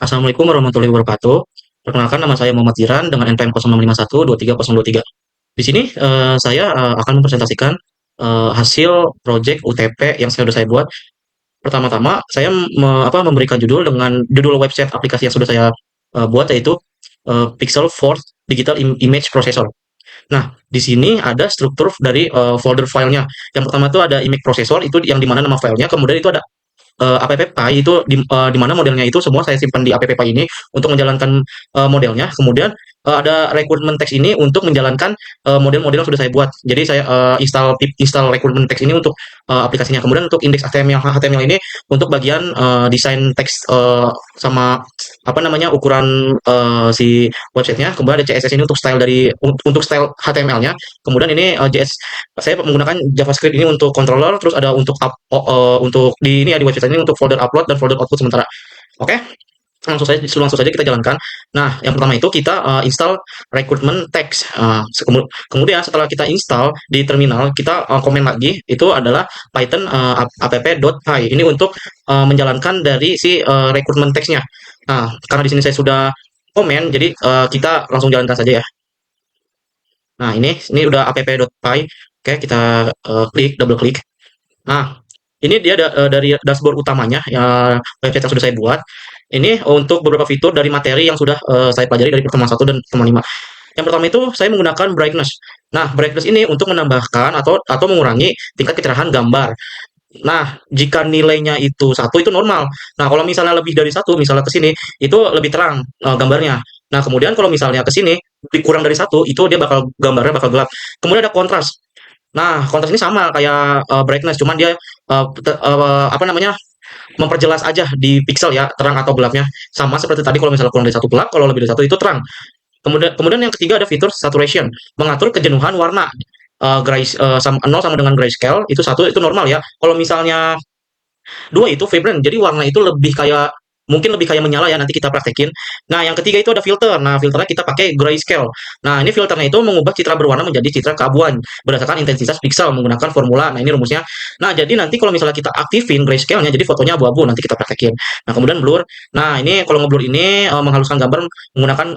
Assalamualaikum warahmatullahi wabarakatuh. Perkenalkan nama saya Muhammad Ziran dengan NPM 0651230023. Di sini saya akan mempresentasikan hasil project UTP yang sudah saya buat. Pertama-tama saya memberikan judul dengan judul website aplikasi yang sudah saya buat yaitu Pixel Force Digital Image Processor. Nah, di sini ada struktur dari folder filenya. Yang pertama itu ada image processor itu yang dimana nama filenya, kemudian itu ada app Pi itu di mana modelnya itu semua saya simpan di app Pi ini untuk menjalankan modelnya. Kemudian ada requirement text ini untuk menjalankan model-model yang sudah saya buat. Jadi saya install requirement text ini untuk aplikasinya. Kemudian untuk index HTML ini untuk bagian desain teks sama apa namanya ukuran si websitenya. Kemudian ada CSS ini untuk untuk style HTML-nya. Kemudian ini JS saya menggunakan JavaScript ini untuk controller, terus ada untuk di ini ya di website ini untuk folder upload dan folder output sementara. Oke, langsung saja kita jalankan. Nah, yang pertama itu kita install recruitment text. Kemudian setelah kita install di terminal, kita komen lagi itu adalah Python app.py. Ini untuk menjalankan dari si recruitment text-nya. Nah, karena di sini saya sudah komen, jadi kita langsung jalankan saja ya. Nah, ini udah app.py. Oke, kita klik, double klik. Nah, ini dia dari dashboard utamanya ya, website yang sudah saya buat. Ini untuk beberapa fitur dari materi yang sudah saya pelajari dari pertemuan 1 dan pertemuan 5. Yang pertama itu saya menggunakan brightness. Nah, brightness ini untuk menambahkan atau mengurangi tingkat kecerahan gambar. Nah, jika nilainya itu satu itu normal. Nah, kalau misalnya lebih dari satu, misalnya ke sini, itu lebih terang gambarnya. Nah, kemudian kalau misalnya ke sini kurang dari satu, itu dia gambarnya bakal gelap. Kemudian ada kontras. Nah, kontras ini sama kayak brightness, cuman dia apa namanya memperjelas aja di pixel ya, terang atau gelapnya. Sama seperti tadi kalau misalnya kurang dari satu gelap, kalau lebih dari satu itu terang. Kemudian yang ketiga ada fitur saturation, mengatur kejenuhan warna. Sama 0 sama dengan grayscale itu satu itu normal ya. Kalau misalnya dua itu vibrant, jadi warna itu mungkin lebih kayak menyala ya, nanti kita praktekin. Nah, yang ketiga itu ada filter. Nah, filternya kita pakai grayscale. Nah, ini filternya itu mengubah citra berwarna menjadi citra keabuan berdasarkan intensitas piksel menggunakan formula. Nah, ini rumusnya. Nah, jadi nanti kalau misalnya kita aktifin grayscale-nya, jadi fotonya abu-abu, nanti kita praktekin. Nah, kemudian blur. Nah, ini kalau ngeblur ini menghaluskan gambar menggunakan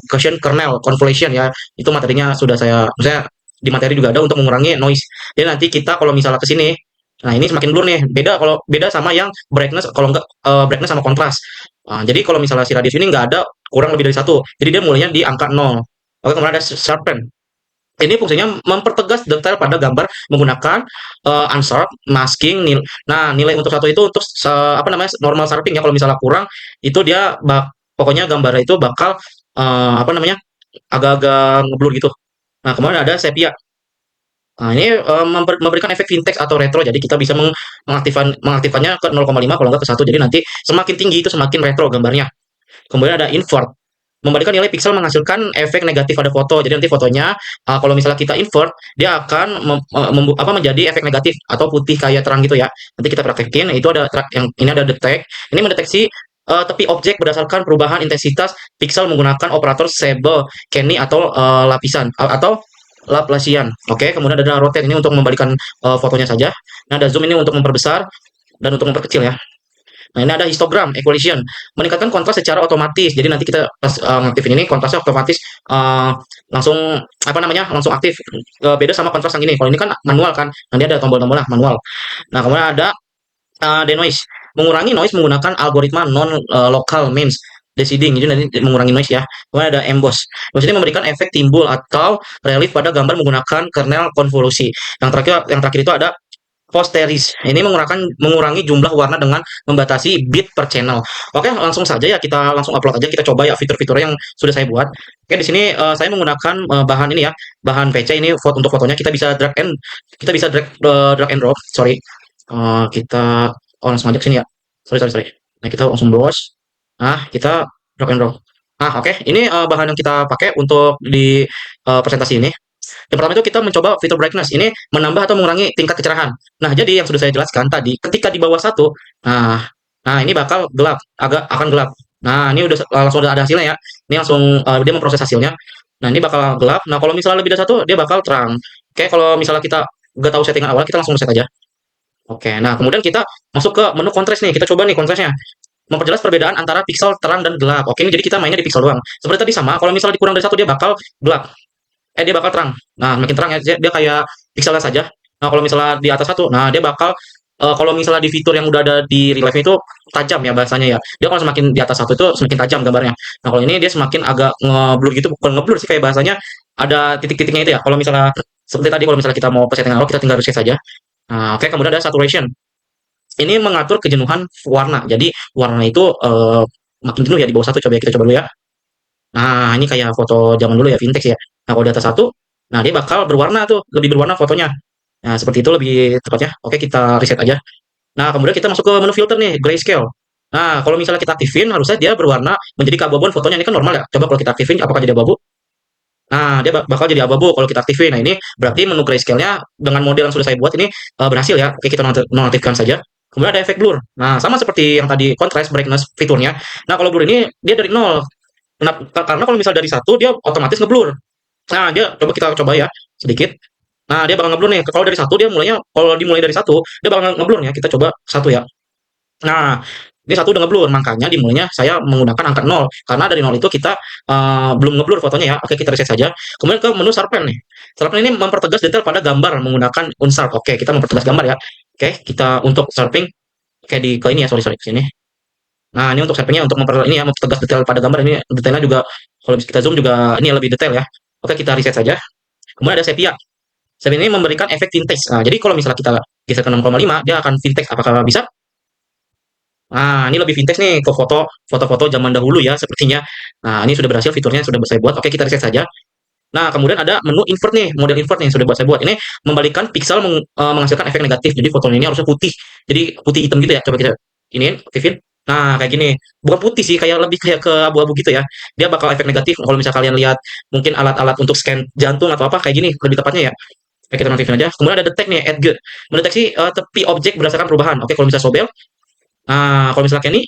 Gaussian kernel convolution ya. Itu materinya sudah misalnya di materi juga ada untuk mengurangi noise. Jadi nanti kita kalau misalnya ke sini, nah ini semakin blur nih. Beda sama yang brightness, kalau enggak brightness sama kontras. Jadi kalau misalnya si radius ini nggak ada kurang lebih dari satu. Jadi dia mulainya di angka 0. Oke, kemudian ada sharpen. Ini fungsinya mempertegas detail pada gambar menggunakan unsharp, masking, nah nilai untuk satu itu untuk apa namanya normal sharpening ya. Kalau misalnya kurang itu dia pokoknya gambarnya itu bakal apa namanya agak-agak ngeblur gitu. Nah, kemudian ada sepia. Nah, ini memberikan efek vintage atau retro, jadi kita bisa mengaktifkannya ke 0,5 kalau nggak ke 1. Jadi nanti semakin tinggi itu semakin retro gambarnya. Kemudian ada invert, memberikan nilai pixel menghasilkan efek negatif pada foto. Jadi nanti fotonya kalau misalnya kita invert, dia akan menjadi efek negatif atau putih kayak terang gitu ya. Nanti kita praktekin. Itu ada yang ini ada detect. Ini mendeteksi tepi objek berdasarkan perubahan intensitas pixel menggunakan operator Sable, Kenny atau lapisan atau Laplacian. Oke, kemudian ada rotate ini untuk membalikan fotonya saja. Nah, ada zoom ini untuk memperbesar dan untuk memperkecil ya. Nah, ini ada histogram, equalization, meningkatkan kontras secara otomatis. Jadi nanti kita pas ngaktifin ini kontrasnya otomatis langsung apa namanya langsung aktif. Beda sama kontras yang ini. Kalau ini kan manual kan, nanti ada tombol-tombolnya manual. Nah, kemudian ada denoise, mengurangi noise menggunakan algoritma non local means deciding, jadi nanti mengurangi noise ya. Kemudian ada emboss. Emboss ini memberikan efek timbul atau relief pada gambar menggunakan kernel konvolusi. Yang terakhir itu ada posteris. Ini mengurangi jumlah warna dengan membatasi bit per channel. Oke, langsung saja ya kita langsung upload aja. Kita coba ya fitur-fitur yang sudah saya buat. Oke, di sini saya menggunakan bahan ini ya, bahan PC ini untuk fotonya kita bisa drag and drop. Sorry, kita langsung aja ke sini ya. Sorry. Nah, kita langsung browse. Nah, kita drag and drop. Nah, oke, ini bahan yang kita pakai untuk di presentasi ini. Yang pertama itu kita mencoba fitur brightness. Ini menambah atau mengurangi tingkat kecerahan. Nah, jadi yang sudah saya jelaskan tadi, ketika di bawah satu, nah, nah ini bakal gelap, akan gelap. Nah, ini langsung ada hasilnya ya. Ini langsung dia memproses hasilnya. Nah, ini bakal gelap. Nah, kalau misalnya lebih dari satu, dia bakal terang. Oke, kalau misalnya kita nggak tahu settingan awal, kita langsung set aja. Oke, nah kemudian kita masuk ke menu kontras nih. Kita coba nih kontrasnya. memperjelas perbedaan antara pixel terang dan gelap. Oke, ini jadi kita mainnya di pixel doang. Seperti tadi sama, kalau misalnya dikurang dari satu dia bakal gelap. Dia bakal terang. Nah, makin terang ya, dia kayak pixelnya saja. Nah, kalau misalnya di atas satu, nah dia bakal kalau misalnya di fitur yang udah ada di relief itu tajam ya bahasanya ya. Dia kalau semakin di atas satu itu semakin tajam gambarnya. Nah, kalau ini dia semakin agak ngeblur gitu, bukan ngeblur sih kayak bahasanya ada titik-titiknya itu ya. Kalau misalnya seperti tadi kalau misalnya kita mau ke setting awal kita tinggal reset saja. Nah, oke, kemudian ada saturation. Ini mengatur kejenuhan warna. Jadi warna itu makin jenuh ya di bawah satu. Coba ya, kita coba dulu ya. Nah, ini kayak foto zaman dulu ya, vintage ya. Nah, kalau di atas satu, nah dia bakal berwarna tuh, lebih berwarna fotonya. Nah, seperti itu lebih tepatnya. Oke, kita reset aja. Nah, kemudian kita masuk ke menu filter nih, grayscale. Nah, kalau misalnya kita aktifin, harusnya dia berwarna menjadi keabu-abuan fotonya. Ini kan normal ya. Coba kalau kita aktifin, apakah jadi abu-abu? Nah, dia bakal jadi abu-abu kalau kita aktifin. Nah, ini berarti menu grayscale-nya dengan model yang sudah saya buat ini berhasil ya. Oke, kita nonaktifkan saja. Kemudian ada efek blur. Nah, sama seperti yang tadi contrast brightness fiturnya. Nah, kalau blur ini dia dari nol. Karena kalau misal dari satu dia otomatis ngeblur. Nah, dia coba kita coba ya sedikit. Nah, dia bakal ngeblur nih. Kalau dari satu dia mulainya, kalau dimulai dari satu dia bakal ngeblur ya. Kita coba satu ya. Nah, ini satu udah ngeblur, makanya dimulainya saya menggunakan angka nol. Karena dari nol itu kita belum ngeblur fotonya ya. Oke, kita reset saja. Kemudian ke menu sharpen nih. Sharpen ini mempertegas detail pada gambar menggunakan unsharp. Oke, kita mempertegas gambar ya. Oke, kita untuk sharpening kayak di ke ini ya, sorry sorry ke sini. Nah, ini untuk sharpeningnya untuk ini ya mempertegas detail pada gambar ini detailnya juga kalau bisa kita zoom juga ini lebih detail ya. Oke, kita reset saja. Kemudian ada sepia. Sepia ini memberikan efek vintage. Nah, jadi kalau misalnya kita geser ke 6,5 dia akan vintage. Apakah bisa? Nah, ini lebih vintage nih ke foto-foto zaman dahulu ya sepertinya. Nah, ini sudah berhasil fiturnya sudah saya buat. Oke, kita reset saja. Nah, kemudian ada menu invert nih, model invert nih yang sudah saya buat. Ini membalikan pixel menghasilkan efek negatif. Jadi fotonya ini harusnya putih. Jadi putih hitam gitu ya. Coba kita ini aktifin. Nah, kayak gini. Bukan putih sih, kayak lebih kayak ke abu-abu gitu ya. Dia bakal efek negatif kalau misalnya kalian lihat mungkin alat-alat untuk scan jantung atau apa kayak gini lebih tepatnya ya. Oke, kita aktifin aja. Kemudian ada detect nih, add guide. Mendeteksi tepi objek berdasarkan perubahan. Oke, kalau misalnya sobel. Nah, kalau misalnya kayak ini,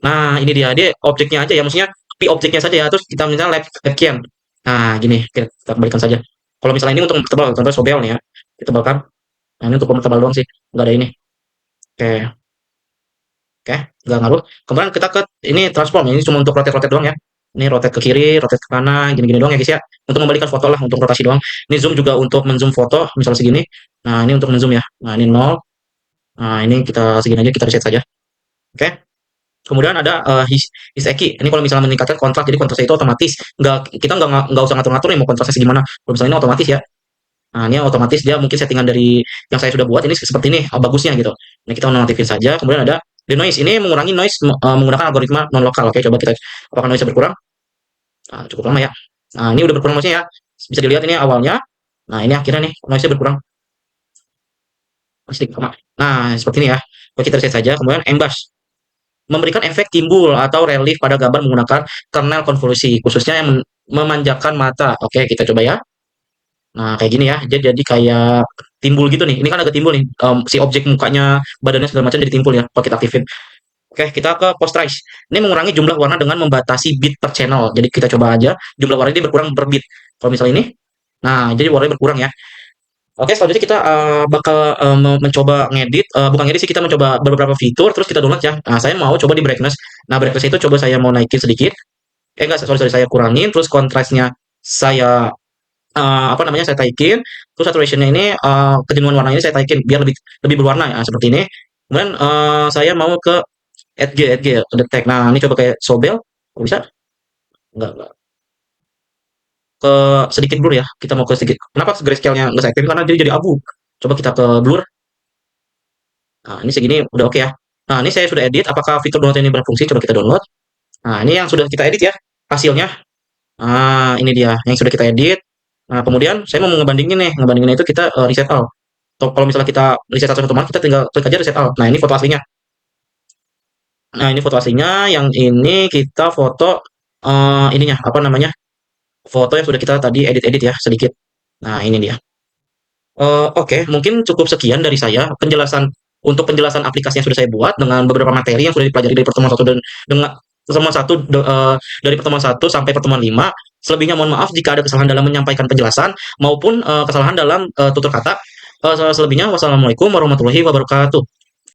nah ini dia objeknya aja ya, maksudnya tepi objeknya saja ya. Terus kita misalnya left can. Nah, gini, kita kembalikan saja. Kalau misalnya ini untuk tebal, contohnya sobel nih ya, ditebalkan. Nah, ini untuk tebal doang sih, nggak ada ini. Oke, oke, nggak ngaruh. Kemudian kita ke ini transform, ini cuma untuk rotate-rotate doang ya. Ini rotate ke kiri, rotate ke kanan, gini-gini doang ya guys ya. Untuk membalikan foto lah, untuk rotasi doang. Ini zoom juga untuk menzoom foto, misalnya segini. Nah, ini untuk menzoom ya. Nah, ini nol. Nah, ini kita segini aja, kita reset saja. Oke. Kemudian ada Hiseki. Ini kalau misalnya meningkatkan kontras, jadi kontrasnya itu otomatis. Kita nggak usah ngatur-ngatur nih mau kontrasnya segimana. Kalau misalnya ini otomatis ya. Nah, ini otomatis dia mungkin settingan dari yang saya sudah buat ini seperti ini bagusnya gitu. Ini kita nonaktifin saja. Kemudian ada denoise. Ini mengurangi noise menggunakan algoritma non lokal. Oke, coba kita apakah noise berkurang? Nah, cukup lama ya. Nah, ini udah berkurang noise ya. Bisa dilihat ini awalnya. Nah, ini akhirnya nih noise berkurang. Sedikit lama. Nah, seperti ini ya. Oke, kita reset saja. Kemudian embass memberikan efek timbul atau relief pada gambar menggunakan kernel konvolusi, khususnya yang memanjakan mata. Oke, kita coba ya. Nah, kayak gini ya. Jadi kayak timbul gitu nih. Ini kan agak timbul nih. Si objek mukanya, badannya segala macam jadi timbul ya. Kalau kita aktifin. Oke, kita ke posterize. Ini mengurangi jumlah warna dengan membatasi bit per channel. Jadi kita coba aja. Jumlah warna ini berkurang per bit. Kalau misalnya ini, nah jadi warnanya berkurang ya. Oke, selanjutnya kita bakal mencoba ngedit, bukan ngedit sih, kita mencoba beberapa fitur, terus kita download ya. Nah, saya mau coba di brightness. Nah, brightness itu coba saya mau naikin sedikit. Enggak, sorry, sorry, saya kurangin, terus kontrasnya saya apa namanya saya taikin, terus saturationnya ini kejenuhan warnanya ini saya taikin biar lebih lebih berwarna ya seperti ini. Kemudian saya mau ke edge detect. Nah, ini coba kayak sobel, kok bisa? Enggak ke sedikit blur ya. Kita mau ke sedikit. Kenapa grayscale-nya nggak saya aktifin? Karena dia jadi abu. Coba kita ke blur. Nah, ini segini udah oke ya. Nah, ini saya sudah edit. Apakah fitur download ini berfungsi? Coba kita download. Nah, ini yang sudah kita edit ya. Hasilnya. Nah, ini dia yang sudah kita edit. Nah, kemudian saya mau ngebandingin nih. Ngebandingin itu kita reset all. Atau kalau misalnya kita reset satu teman, kita tinggal klik aja reset all. Nah, ini foto aslinya. Nah, ini foto aslinya. Yang ini kita foto ininya apa namanya? Foto yang sudah kita tadi edit-edit ya sedikit. Nah, ini dia. Oke, mungkin cukup sekian dari saya untuk penjelasan aplikasi yang sudah saya buat dengan beberapa materi yang sudah dipelajari dari pertemuan satu dan dengan pertemuan satu dari pertemuan satu sampai pertemuan 5. Selebihnya mohon maaf jika ada kesalahan dalam menyampaikan penjelasan maupun kesalahan dalam tutur kata. Selebihnya wassalamualaikum warahmatullahi wabarakatuh.